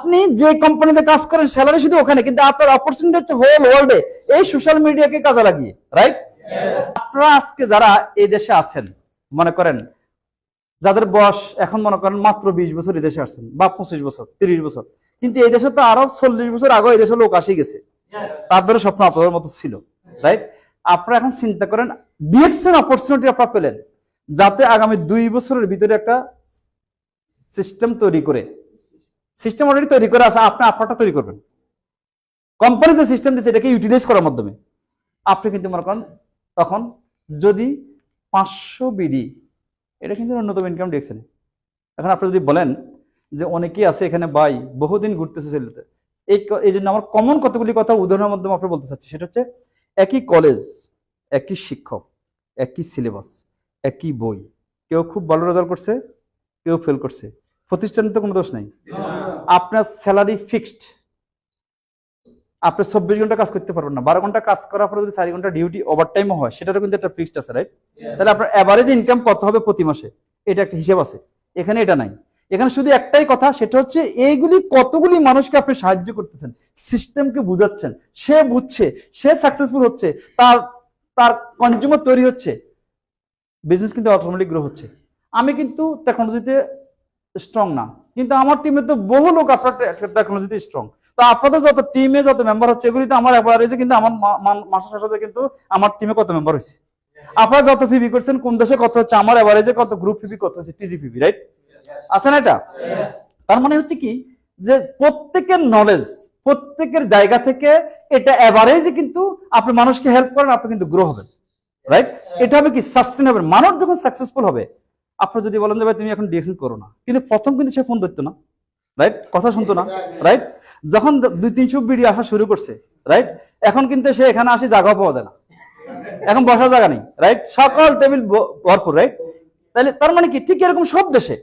আপনি যে কোম্পানিতে কাজ করেন স্যালারি শুধু ওখানে, কিন্তু আপনার অপরচুনিটি হচ্ছে হোল ওয়ার্ল্ডে এই সোশ্যাল মিডিয়াকে কাজে লাগিয়ে, রাইট? আপনারা আজকে যারা এই দেশে আছেন, মনে করেন যাদের বয়স এখন মনে করেন মাত্র 20 বছর এই দেশে আসছেন, বা 25 বছর 30 বছর, কিন্তু এই দেশে তো আরো 40 বছর আগে এই দেশে লোক আসে গেছে, তাদের স্বপ্ন আপনাদের মতো ছিল, রাইট? আপনারা এখন চিন্তা করেন ডিএক্সএন অপরচুনিটি আপনারা পেলেন, যাতে আগামী 2 বছরের ভিতরে একটা সিস্টেম তৈরি করে, সিস্টেম অলরেডি তৈরি করে আছে, আপনি আপনারটা তৈরি করবেন। কোম্পানি যে সিস্টেম দিচ্ছে এটাকে ইউটিলাইজ করার মাধ্যমে আপনি কিন্তু মনে করেন তখন যদি 500 বিডি, এটা কিন্তু ন্যূনতম ইনকাম ডিএক্সএন। এখন আপনি যদি বলেন যে অনেকেই আছে এখানে ভাই বহুদিন ঘুরতেছে সেলতে, এই জন্য আমার কমন কতগুলি কথা উদাহরণের মাধ্যমে আপনি বলতে চাচ্ছি, সেটা হচ্ছে একই কলেজ, একই শিক্ষক, একই সিলেবাস, একই বই, কেউ খুব ভালো রেজাল্ট করছে, কেউ ফেল করছে, প্রতিষ্ঠানে তো কোনো দোষ নাই। আপনার স্যালারি ফিক্সড, আপনি 24 ঘন্টা কাজ করতে পারবেন না, 12 ঘন্টা কাজ করার পরে যদি 4 ঘন্টা ডিউটি ওভারটাইমও হয় সেটারও কিন্তু একটা ফিক্সড আছে, রাইট? তাহলে আপনার এভারেজ ইনকাম কত হবে প্রতি মাসে, এটা একটা হিসাব আছে। এখানে এটা নাই, এখানে শুধু একটাই কথা, সেটা হচ্ছে এইগুলি কতগুলি মানুষকে আপনি সাহায্য করতেছেন, সিস্টেমকে বুঝাচ্ছেন, সে বুঝছে, সে সাকসেসফুল হচ্ছে, তার তার কনজিউমার তৈরি হচ্ছে, বিজনেস কিন্তু অটোমেটিক গ্রো হচ্ছে। আমি কিন্তু টেকনোলজিতে স্ট্রং না, কিন্তু আমার টিমে তো বহু লোক আপনার টেকনোলজিতে স্ট্রং। তো আপনাদের যত টিমে যত মেম্বার হচ্ছে এগুলি তো আমার এভারেজে কিন্তু আমার মাসের শেষে কিন্তু আমার টিমে কত মেম্বার হয়েছে, আপনারা যত ফিবি করছেন কোন দেশে কত হচ্ছে, আমার এভারেজে কত গ্রুপ ফিবি কত হচ্ছে, টিজি ফিবি, রাইট? আছে না এটা? তার মানে হচ্ছে কি যে প্রত্যেকের নলেজ প্রত্যেকের জায়গা থেকে এটা এভারেজে কিন্তু আপনি মানুষকে হেল্প করেন, আপনি কিন্তু গ্রো হবেন, রাইট? এটা হবে কি সাস্টেনেবল। মানুষ যখন সাকসেসফুল হবে, আপনি যদি বলেন যে ভাই তুমি এখন ডিএক্সএন করো না, কিন্তু প্রথম কিন্তু সে ফোন ধরতো না, রাইট? কথা শুনতো না, রাইট? যখন 200-300 ভিডিও আসা শুরু করছে, রাইট, এখন কিন্তু সে এখানে আসে জায়গাও পাওয়া যায় না, এখন বসার জায়গা নেই, রাইট? সকল টেবিল ভরপুর, রাইট? তাহলে তার মানে কি ঠিক এরকম সব দেশে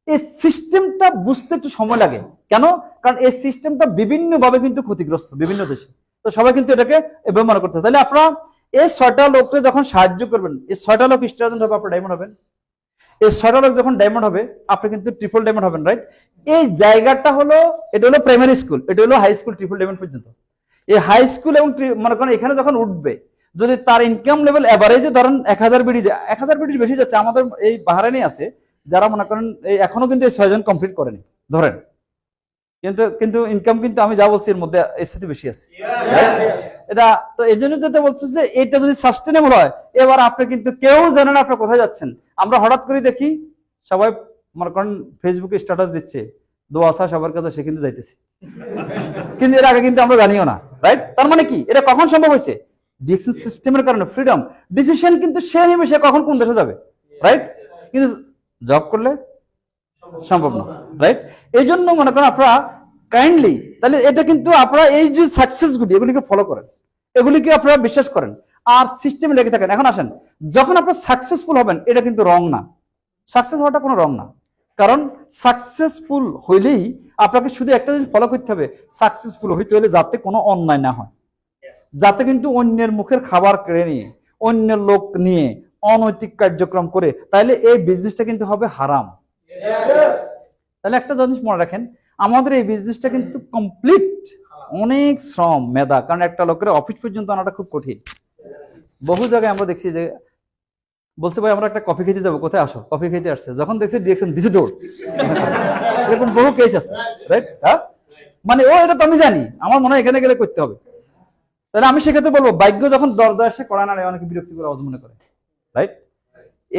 এই সিস্টেমটা বুঝতে একটু সময় লাগে। কেন? কারণ এই সিস্টেমটা বিভিন্ন ভাবে কিন্তু ক্ষতিগ্রস্ত বিভিন্ন দেশে, তো সবাই কিন্তু এটাকে ব্যবহার করতে। তাহলে আপনারা এই 6টা লোককে যখন সাহায্য করবেন, এই 6টা লোক স্টারজেন্ট হবে, আপনার ডায়মন্ড হবেন। এই 6টা লোক যখন ডায়মন্ড হবে, আপনি কিন্তু ট্রিপল ডায়মন্ড হবেন, রাইট? এই জায়গাটা হলো, এটা হলো প্রাইমারি স্কুল, এটা হলো হাই স্কুল, ট্রিপল ডায়মন্ড পর্যন্ত। এই হাই স্কুল এবং মনে করেন এখানে যখন উঠবে, যদি তার ইনকাম লেভেল এভারেজে ধরেন 1000 বিডি, 1000 বিডি বেশি যাচ্ছে, আমাদের এই বাহারাইনে আছে যারা মনে করেন এই এখনো কিন্তু এই 6 জন কমপ্লিট করেনি ধরেন, কিন্তু ইনকাম কিন্তু আমি যা বলছি এর মধ্যে এর সাথে বেশি আছে, এটা তো এই জন্য যেটা বলছে যে এটা যদি সাস্টেনেবল হয়, এবার আপনি কিন্তু কেউ জানেন আপনি কোথায় যাচ্ছেন। আমরা হঠাৎ করে দেখি সবাই মনে করেন ফেসবুকে স্ট্যাটাস দিচ্ছে, দোয়া আসা সবার কাছে, সে কিন্তু যাইতেছে, কিন্তু এর আগে কিন্তু আমরা জানিও না, রাইট? তার মানে কি এটা কখন সম্ভব হয়েছে? ডিএক্সএন সিস্টেমের কারণে। ফ্রিডম ডিসিশন কিন্তু সে নেবে সে কখন কোন দেশে যাবে, রাইট? কিন্তু জব করলে সম্ভব না, রাইট? এই জন্য মনে করেন আপনারা কাইন্ডলি, তাহলে এটা কিন্তু আপনারা এই যে সাকসেসগুলি এগুলিকে ফলো করেন, এগুলিকে আপনারা বিশ্বাস করেন আর সিস্টেমে লেগে থাকেন। এখন আসেন, যখন আপনারা সাকসেসফুল হবেন, এটা কিন্তু রং না, সাকসেস হওয়াটা কোনো রং না। কারণ সাকসেসফুল হইলেই আপনাকে শুধু একটা জিনিস ফলো করতে হবে, সাকসেসফুল হইতে হলে যাতে কোনো অন্যায় না হয়, যাতে কিন্তু অন্যের মুখের খাবার কেড়ে নিয়ে, অন্যের লোক নিয়ে অনৈতিক কার্যক্রম করে, তাহলে এই বিজনেসটা কিন্তু হবে হারাম। তাহলে একটা জিনিস মনে রাখেন, আমাদের এই বিজনেসটা কিন্তু কমপ্লিট অনেক শ্রম মেধা, কারণ একটা লোকের অফিস পর্যন্ত আনাটা খুব কঠিন। বহু জায়গায় আমরা দেখছি যে বলছে ভাই আমরা একটা কফি খেতে যাবো, কোথায় আসো? কফি খেতে আসছে, যখন দেখছি ডিরেকশন দিছে দৌড়, এরকম বহু কেস আছে, রাইট? হ্যাঁ, মানে ও এটা তো আমি জানি, আমার মনে হয় এখানে গেলে করতে হবে। তাহলে আমি সেক্ষেত্রে বলবো ভাগ্য যখন দরজা আসে করা না, অনেকে বিরক্তি করে মনে করে, রাইট?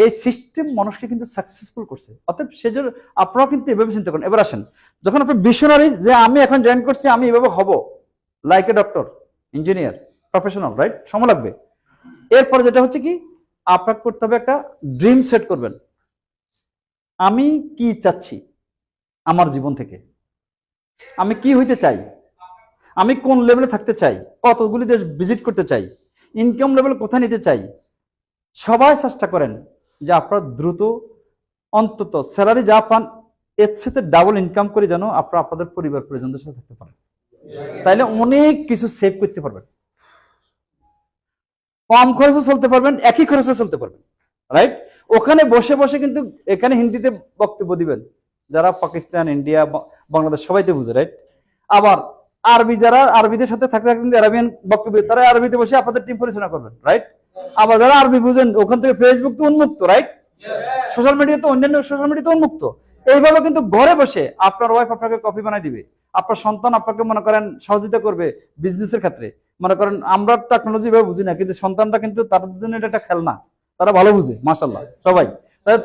এই সিস্টেম মানুষকে কিন্তু সাকসেসফুল করছে। অতএব সেজন্য আপনারাও কিন্তু এভাবে চিন্তা করেন। এবার আসেন, যখন আপনি ভিশনারি যে আমি এখন জয়েন করছি, আমি এভাবে হব like a doctor, engineer, professional, right? সময় লাগবে। এরপর যেটা হচ্ছে কি, আপনাকে করতে হবে একটা ড্রিম সেট করবেন, আমি কি চাচ্ছি আমার জীবন থেকে, আমি কি হইতে চাই, আমি কোন লেভেলে থাকতে চাই, কতগুলি দেশ ভিজিট করতে চাই, ইনকাম লেভেল কোথায় নিতে চাই। সবাই চেষ্টা করেন যে আপনারা দ্রুত অন্তত স্যালারি যা পান এর সাথে ডাবল ইনকাম করে যেন আপনারা আপনাদের পরিবার পরিজনদের সাথে থাকতে পারেন, তাইলে অনেক কিছু সেভ করতে পারবেন, কম খরচে চলতে পারবেন, একই খরচে চলতে পারবেন, রাইট? ওখানে বসে বসে কিন্তু এখানে হিন্দিতে বক্তব্য দিবেন, যারা পাকিস্তান, ইন্ডিয়া, বাংলাদেশ সবাইতে বুঝে, রাইট? আবার আরবি যারা আরবিদের সাথে থাকতে থাকতে আরবিয়ান বক্তব্য, তারা আরবিতে বসে আপনাদের টিম পরিচালনা করবেন, রাইট? আবার যারা আরবি বুঝেন ওখান থেকে ফেসবুক তো উন্মুক্ত, রাইট? সোশ্যাল মিডিয়া তো অন্যান্য সোশ্যাল মিডিয়া তো উন্মুক্ত। এইভাবে কিন্তু ঘরে বসে আপনার ওয়াইফ আপনাকে কফি বানাই দিবে, আপনার সন্তান আপনাকে মনে করেন সহযোগিতা করবে বিজনেসের ক্ষেত্রে। মনে করেন আমরা টেকনোলজি ভাবে বুঝি না, কিন্তু সন্তানটা কিন্তু তাদের জন্য এটা একটা খেলনা, তারা ভালো বুঝে মাশাআল্লাহ সবাই।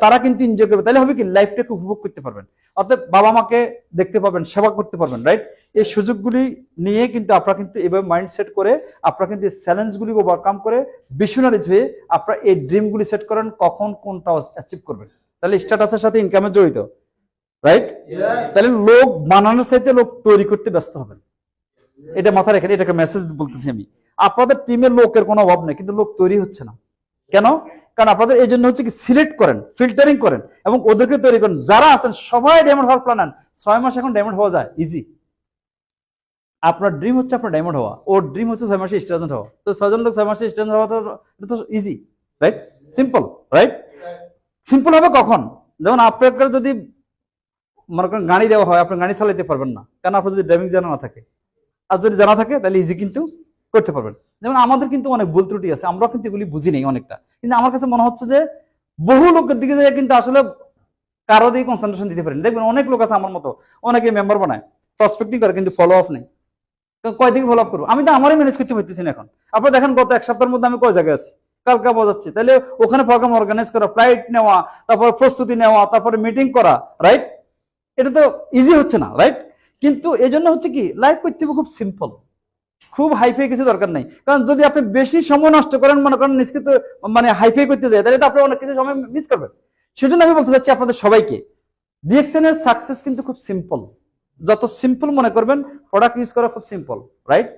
তারা কিন্তু এনজয় করবে, তাহলে হবে কি লাইফটাকে উপভোগ করতে পারবেন, অর্থাৎ বাবা মাকে দেখতে পারবেন, সেবা করতে পারবেন, রাইট? এই সুযোগগুলি নিয়ে কিন্তু আপনারা কিন্তু এভাবে মাইন্ড সেট করে আপনারা কিন্তু এই চ্যালেঞ্জগুলি ওভারকাম করে ভিশনারিজ হয়ে আপনারা এই ড্রিমগুলি সেট করেন কখন কোনটা অ্যাচিভ করবেন। তাহলে স্ট্যাটাসের সাথে ইনকামে জড়িত, রাইট? তাহলে লোক বানানোর চাইতে লোক তৈরি করতে ব্যস্ত হবেন, এটা মাথায় রেখে এটাকে মেসেজ বলতেছি আমি। আপনাদের টিমের লোকের কোনো অভাব নেই, কিন্তু লোক তৈরি হচ্ছে না কেন? কারণ আপনাদের এই জন্য হচ্ছে কি সিলেক্ট করেন, ফিল্টারিং করেন এবং ওদেরকে তৈরি করেন। যারা আছেন সবাই ডায়মন্ড হওয়ার প্ল্যান নেন, 6 মাস এখন ডায়মন্ড হওয়া যায় ইজি। আপনার ড্রিম হচ্ছে আপনার ডায়মন্ড হওয়া, ওর ড্রিম হচ্ছে 6 মাসে স্টার হওয়া। তো 6 জন লোক 6 মাসে স্টার হওয়া তো easy, right? Simple, right? Simple হবে কখন? যেমন আপনাকে যদি মনে করেন গাড়ি দেওয়া হয়, আপনি গাড়ি চালাতে পারবেন না, কারণ আপনার যদি ড্রাইভিং জানা না থাকে। আর যদি জানা থাকে তাহলে ইজি কিন্তু করতে পারবেন। যেমন আমাদের কিন্তু অনেক ভুল ত্রুটি আছে, আমরা কিন্তু এগুলি বুঝি নেই অনেকটা, কিন্তু আমার কাছে মনে হচ্ছে যে বহু লোকের দিকে যায় কিন্তু আসলে কারো দিকে কনসেন্ট্রেশন দিতে পারেন। দেখবেন অনেক লোক আছে আমার মতো, অনেকে মেম্বার বানায়, প্রসপেক্টিং করে, কিন্তু ফলো আপ নেই। কয় দিকে ফলো আপ করবো? আমি তো আমারই ম্যানেজ করতে পারতেছি না এখন। আপনারা দেখেন গত 1 সপ্তাহের মধ্যে আমি কয় জায়গায় আছি, কালকে বোঝাচ্ছি। তাহলে ওখানে প্রোগ্রাম অর্গানাইজ করা, ফ্লাইট নেওয়া, তারপর প্রস্তুতি নেওয়া, তারপরে মিটিং করা, রাইট? এটা তো ইজি হচ্ছে না, রাইট? কিন্তু এই জন্য হচ্ছে কি লাইফ করতে খুব সিম্পল, খুব হাইফাই কিছু দরকার নাই। কারণ যদি আপনি বেশি সময় নষ্ট করেন, মনে করেন নিজকে তো মানে হাইফাই করতে যায়, তাহলে তো আপনি অনেক কিছু সময় মিস করবেন। সেজন্য আমি বলতে চাচ্ছি আপনাদের সবাইকে, ডিএক্সএন এর সাকসেস কিন্তু খুব সিম্পল। যত সিম্পল মনে করবেন, প্রোডাক্ট ইউজ করা খুব সিম্পল, রাইট?